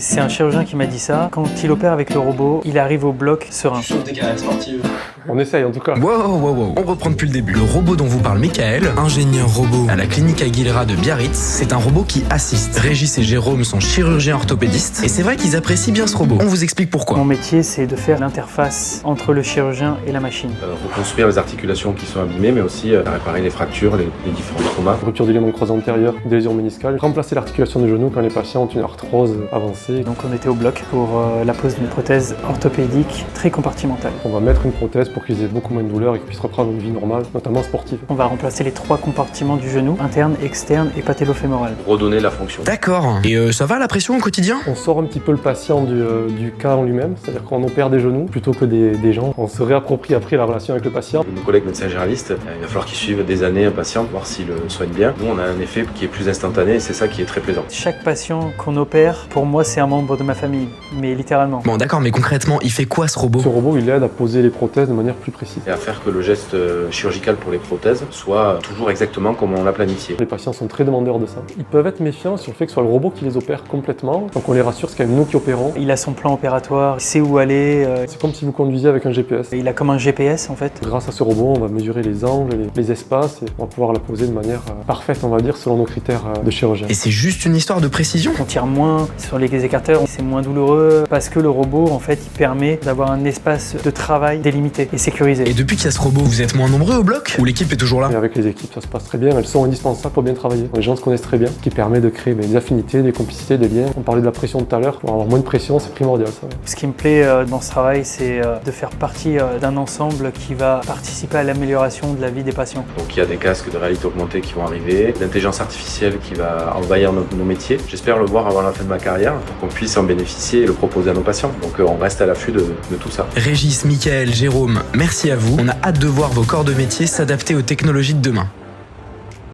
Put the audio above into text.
C'est un chirurgien qui m'a dit ça. Quand il opère avec le robot, il arrive au bloc serein. Sauf des carrières sportives. On essaye en tout cas. Wow. On reprend depuis le début. Le robot dont vous parle Michael, ingénieur robot à la clinique Aguilera de Biarritz, c'est un robot qui assiste. Régis et Jérôme sont chirurgiens orthopédistes et c'est vrai qu'ils apprécient bien ce robot. On vous explique pourquoi. Mon métier, c'est de faire l'interface entre le chirurgien et la machine. Reconstruire les articulations qui sont abîmées, mais aussi réparer les fractures, les différents traumas. Rupture du ligament croisé antérieur, des lésions méniscales. Remplacer l'articulation du genou quand les patients ont une arthrose avancée. Donc on était au bloc pour la pose d'une prothèse orthopédique très compartimentale. On va mettre une prothèse pour qu'ils aient beaucoup moins de douleur et qu'ils puissent reprendre une vie normale, notamment sportive. On va remplacer les 3 compartiments du genou, interne, externe et patellofémoral. Redonner la fonction. D'accord. Et ça va la pression au quotidien? On sort un petit peu le patient du cas en lui-même, c'est-à-dire qu'on opère des genoux plutôt que des jambes. On se réapproprie après la relation avec le patient. Nos collègues médecins généralistes, il va falloir qu'ils suivent des années un patient, voir s'il le soigne bien. Nous, on a un effet qui est plus instantané et c'est ça qui est très plaisant. Chaque patient qu'on opère, pour moi, c'est un membre de ma famille, mais littéralement. Bon d'accord, mais concrètement, il fait quoi ce robot? Ce robot, il aide à poser les prothèses de manière plus précise. Et à faire que le geste chirurgical pour les prothèses soit toujours exactement comme on l'a planifié. Les patients sont très demandeurs de ça. Ils peuvent être méfiants sur le fait que ce soit le robot qui les opère complètement. Donc on les rassure, c'est quand même nous qui opérons. Il a son plan opératoire, il sait où aller. C'est comme si vous conduisiez avec un GPS. Il a comme un GPS en fait. Grâce à ce robot, on va mesurer les angles, les espaces et on va pouvoir la poser de manière parfaite, on va dire, selon nos critères de chirurgien. Et c'est juste une histoire de précision? On tire moins sur les écarteurs, c'est moins douloureux parce que le robot en fait il permet d'avoir un espace de travail délimité et sécurisé. Et depuis qu'il y a ce robot, vous êtes moins nombreux au bloc? Ou l'équipe est toujours là? Et avec les équipes, ça se passe très bien, elles sont indispensables pour bien travailler. Les gens se connaissent très bien, ce qui permet de créer des affinités, des complicités, des liens. On parlait de la pression tout à l'heure, pour avoir moins de pression, c'est primordial ça. Ce qui me plaît dans ce travail, c'est de faire partie d'un ensemble qui va participer à l'amélioration de la vie des patients. Donc il y a des casques de réalité augmentée qui vont arriver, l'intelligence artificielle qui va envahir nos métiers. J'espère le voir avant la fin de ma carrière pour qu'on puisse en bénéficier et le proposer à nos patients. Donc on reste à l'affût de tout ça. Régis, Michael, Jérôme, merci à vous. On a hâte de voir vos corps de métier s'adapter aux technologies de demain.